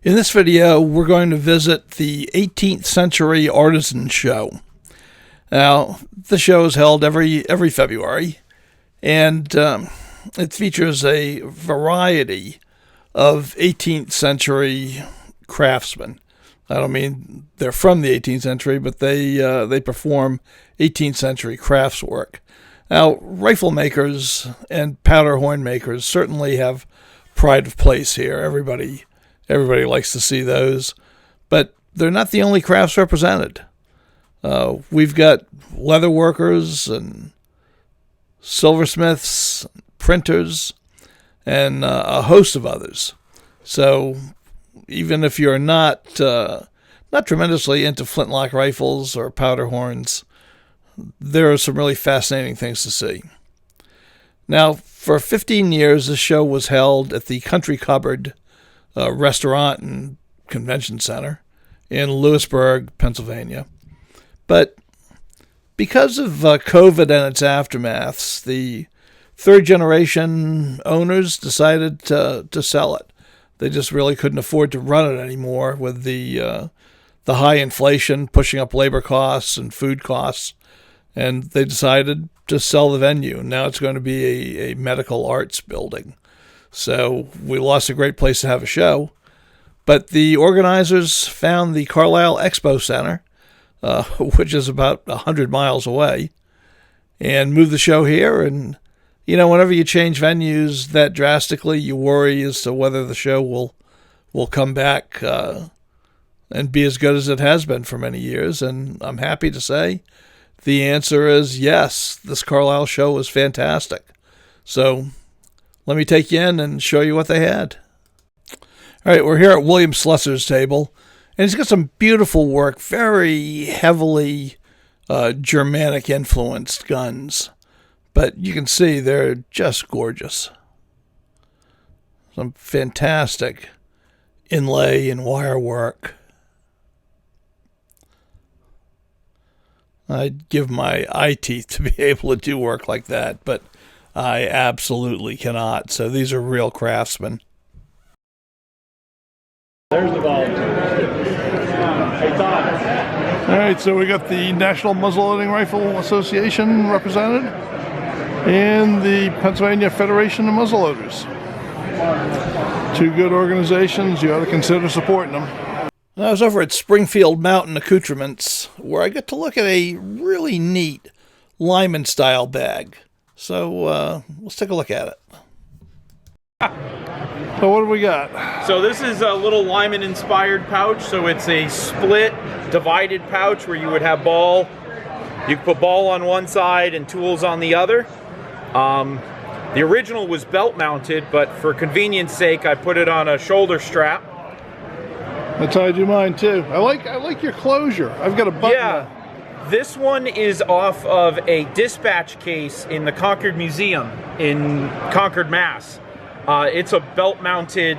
In this video, we're going to visit the 18th Century Artisans Show. Now, the show is held every February, and it features a variety of 18th century craftsmen. I don't mean they're from the 18th century, but they perform 18th century crafts work. Now, rifle makers and powder horn makers certainly have pride of place here. Everybody likes to see those, but they're not the only crafts represented. We've got leather workers and silversmiths, printers, and a host of others. So even if you're not tremendously into flintlock rifles or powder horns, there are some really fascinating things to see. Now, for 15 years, the show was held at the Country Cupboard restaurant and convention center in Lewisburg, Pennsylvania. But because of COVID and its aftermaths, the third generation owners decided to sell it. They just really couldn't afford to run it anymore with the high inflation pushing up labor costs and food costs, and they decided to sell the venue. Now it's going to be a medical arts building. So we lost a great place to have a show. But the organizers found the Carlisle Expo Center, which is about 100 miles away, and moved the show here. And, you know, whenever you change venues that drastically, you worry as to whether the show will come back and be as good as it has been for many years. And I'm happy to say the answer is yes. This Carlisle show was fantastic. So let me take you in and show you what they had. All right, we're here at William Slessor's table, and he's got some beautiful work, very heavily Germanic-influenced guns. But you can see they're just gorgeous. Some fantastic inlay and wire work. I'd give my eye teeth to be able to do work like that, but I absolutely cannot. So these are real craftsmen. There's the volunteer. Hey, Todd. All right, so we got the National Muzzleloading Rifle Association represented and the Pennsylvania Federation of Muzzleloaders. Two good organizations. You ought to consider supporting them. I was over at Springfield Mountain Accoutrements, where I got to look at a really neat Lyman-style bag. So let's take a look at it. So what do we got? So this is a little Lyman-inspired pouch. So it's a split, divided pouch where you would have ball. You could put ball on one side and tools on the other. The original was belt-mounted, but for convenience sake, I put it on a shoulder strap. That's how I do mine too. I like your closure. I've got a button. Yeah. This one is off of a dispatch case in the Concord Museum in Concord, Mass. It's a belt-mounted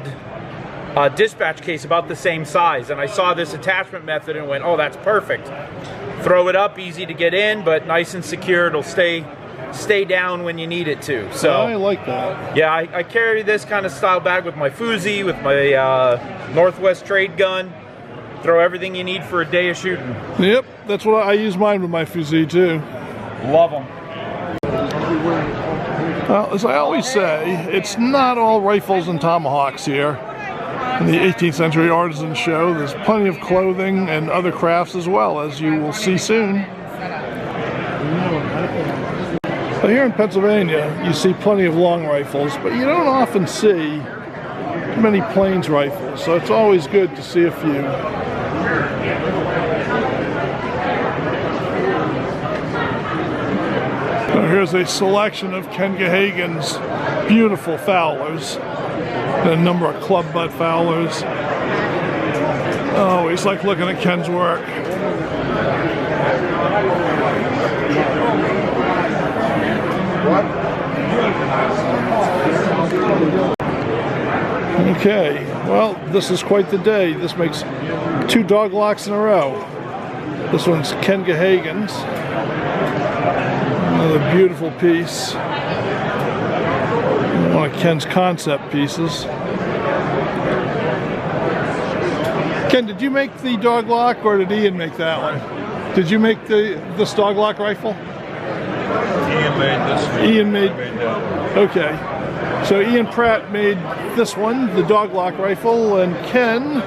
dispatch case about the same size, and I saw this attachment method and went, oh, that's perfect. Throw it up, easy to get in, but nice and secure. It'll stay down when you need it to. So I like that. Yeah, I carry this kind of style bag with my Fuzi, with my Northwest trade gun. Throw everything you need for a day of shooting. Yep, that's what I use mine with my Fuzi too. Love them. Well, as I always say, it's not all rifles and tomahawks here in the 18th Century Artisans Show. There's plenty of clothing and other crafts as well, as you will see soon. So here in Pennsylvania, you see plenty of long rifles, but you don't often see many plains rifles, so it's always good to see a few. So here's a selection of Ken Gahagan's beautiful Fowlers, and a number of club butt Fowlers. Oh, always like looking at Ken's work. Okay, well, this is quite the day. This makes 2 dog locks in a row. This one's Ken Gahagan's. Another beautiful piece. One of Ken's concept pieces. Ken, did you make the dog lock or did Ian make that one? Did you make this dog lock rifle? Ian made this one. Ian made that one. Okay. So Ian Pratt made this one, the dog lock rifle, and Ken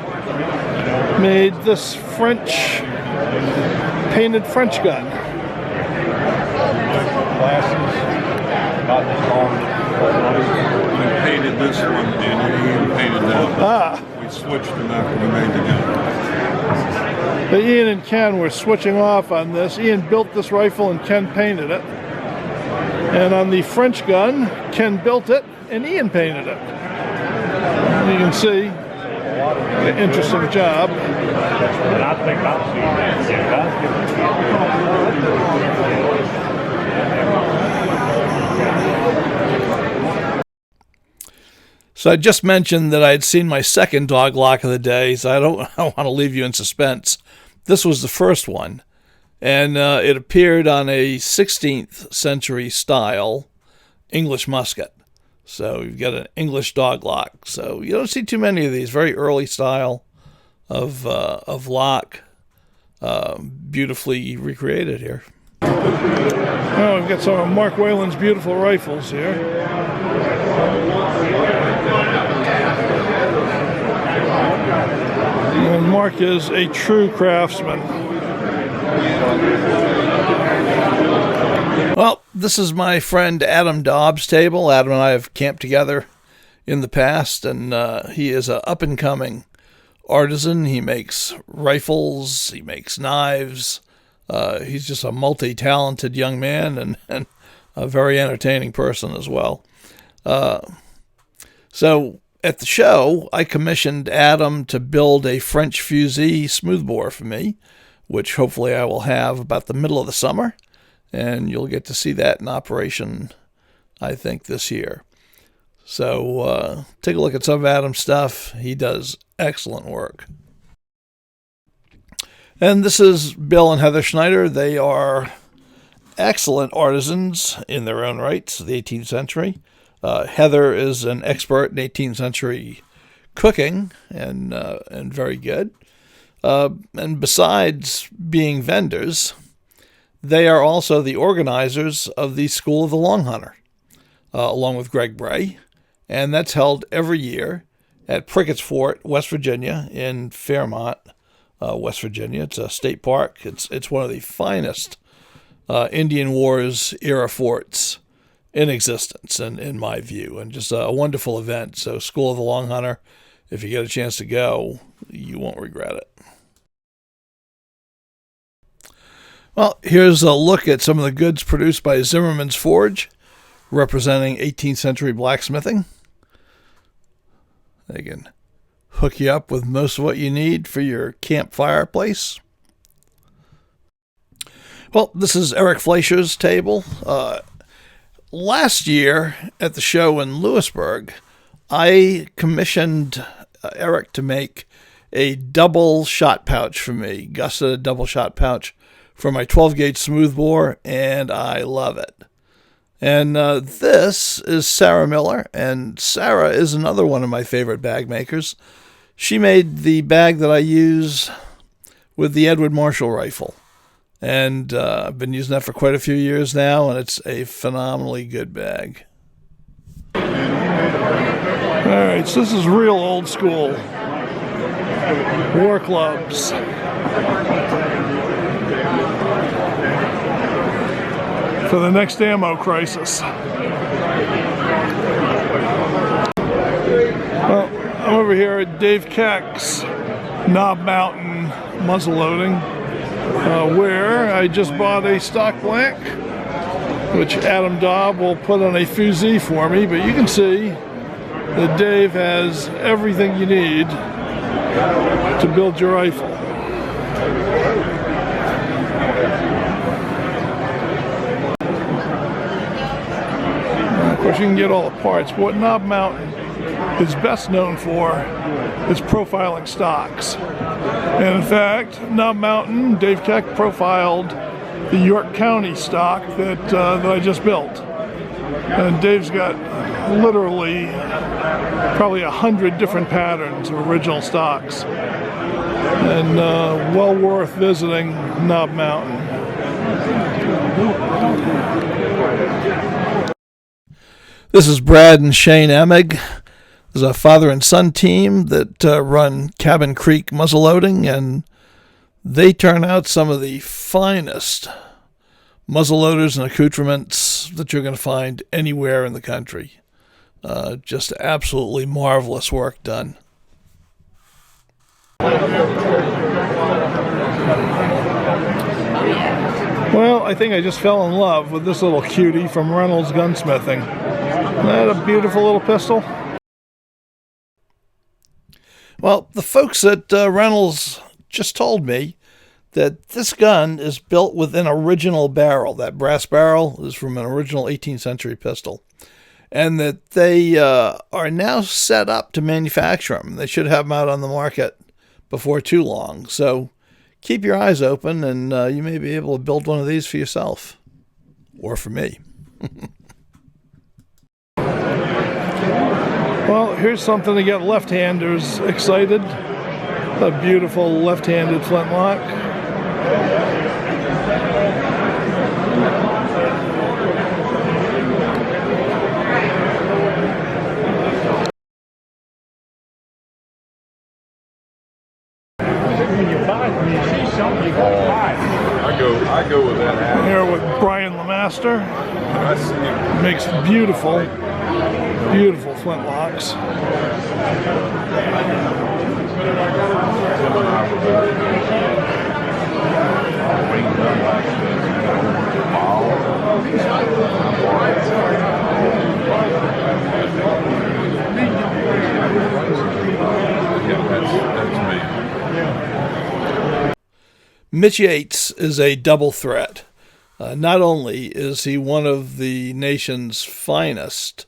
made this French, painted French gun. Glasses, about this long. We painted this one and Ian painted that one. We switched them after we made the gun. But Ian and Ken were switching off on this. Ian built this rifle and Ken painted it. And on the French gun, Ken built it and Ian painted it. And you can see the interesting job. So I just mentioned that I had seen my second dog lock of the day, so I don't want to leave you in suspense. This was the first one, and it appeared on a 16th century style English musket. So you've got an English dog lock. So you don't see too many of these. Very early style of lock, beautifully recreated here. Oh, we've got some of Mark Whalen's beautiful rifles here. And Mark is a true craftsman. Well, this is my friend Adam Dobbs' table. Adam and I have camped together in the past, and he is an up-and-coming artisan. He makes rifles, he makes knives. He's just a multi-talented young man and a very entertaining person as well. So at the show, I commissioned Adam to build a French fusee smoothbore for me, which hopefully I will have about the middle of the summer, and you'll get to see that in operation, I think, this year. So take a look at some of Adam's stuff. He does excellent work. And this is Bill and Heather Schneider. They are excellent artisans in their own rights, the 18th century. Heather is an expert in 18th century cooking and very good. And besides being vendors, they are also the organizers of the School of the Long Hunter, along with Greg Bray. And that's held every year at Prickett's Fort, West Virginia, in Fairmont, West Virginia. It's a state park. It's one of the finest Indian Wars era forts in existence, in my view, and just a wonderful event. So School of the Long Hunter, if you get a chance to go, you won't regret it. Well, here's a look at some of the goods produced by Zimmerman's Forge, representing 18th century blacksmithing. They can hook you up with most of what you need for your camp fireplace. Well, this is Eric Fleischer's table. Last year at the show in Lewisburg, I commissioned Eric to make a double shot pouch for me, gusseted double shot pouch for my 12-gauge smoothbore, and I love it. And this is Sarah Miller, and Sarah is another one of my favorite bag makers. She made the bag that I use with the Edward Marshall rifle. And I've been using that for quite a few years now, and it's a phenomenally good bag. All right, so this is real old school. War clubs. For the next ammo crisis. Well, I'm over here at Dave Keck's Knob Mountain muzzle loading, where I just bought a stock blank, which Adam Dobb will put on a fusee for me, but you can see that Dave has everything you need to build your rifle. Of course, you can get all the parts, but what Knob Mountain is best known for is profiling stocks. And in fact, Knob Mountain, Dave Keck profiled the York County stock that I just built. And Dave's got literally probably 100 different patterns of original stocks. And well worth visiting Knob Mountain. This is Brad and Shane Emig. There's a father and son team that run Cabin Creek muzzleloading, and they turn out some of the finest muzzleloaders and accoutrements that you're going to find anywhere in the country. Just absolutely marvelous work done. Well, I think I just fell in love with this little cutie from Reynolds Gunsmithing. Isn't that a beautiful little pistol? Well, the folks at Reynolds just told me that this gun is built with an original barrel. That brass barrel is from an original 18th century pistol. And that they are now set up to manufacture them. They should have them out on the market before too long. So keep your eyes open, and you may be able to build one of these for yourself. Or for me. Well, here's something to get left-handers excited. A beautiful left-handed flintlock. I go with that. Here with Brian Lemaster. Makes beautiful flintlocks. Mitch Yates is a double threat. Not only is he one of the nation's finest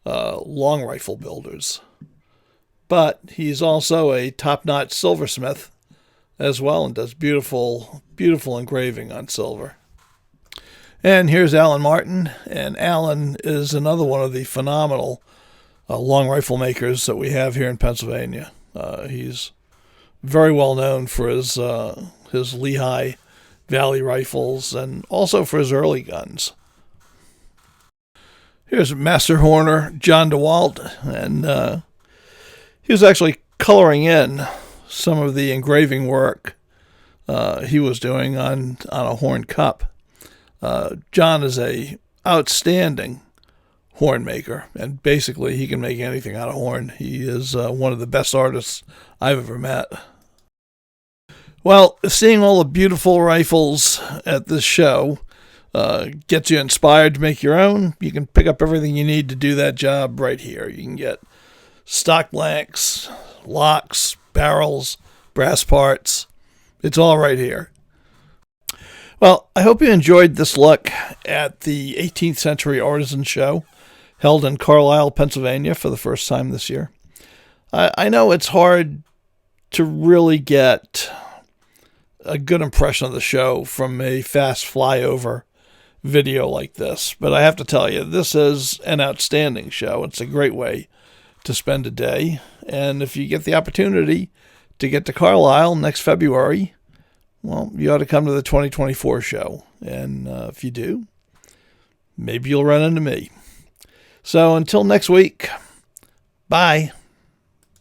long rifle builders, but he's also a top-notch silversmith as well, and does beautiful engraving on silver. And here's Alan Martin, and Alan is another one of the phenomenal long rifle makers that we have here in Pennsylvania. He's very well known for his Lehigh Valley rifles, and also for his early guns. Here's Master Horner John DeWalt, and he was actually coloring in some of the engraving work he was doing on a horn cup. John is a outstanding horn maker, and basically he can make anything out of horn. He is one of the best artists I've ever met. Well, seeing all the beautiful rifles at this show gets you inspired to make your own. You can pick up everything you need to do that job right here. You can get stock blanks, locks, barrels, brass parts. It's all right here. Well, I hope you enjoyed this look at the 18th Century Artisans Show held in Carlisle, Pennsylvania for the first time this year. I know it's hard to really get a good impression of the show from a fast flyover video like this, but I have to tell you, this is an outstanding show. It's a great way to spend a day, and if you get the opportunity to get to Carlisle next February, well, you ought to come to the 2024 show, and if you do, maybe you'll run into me. So until next week, bye.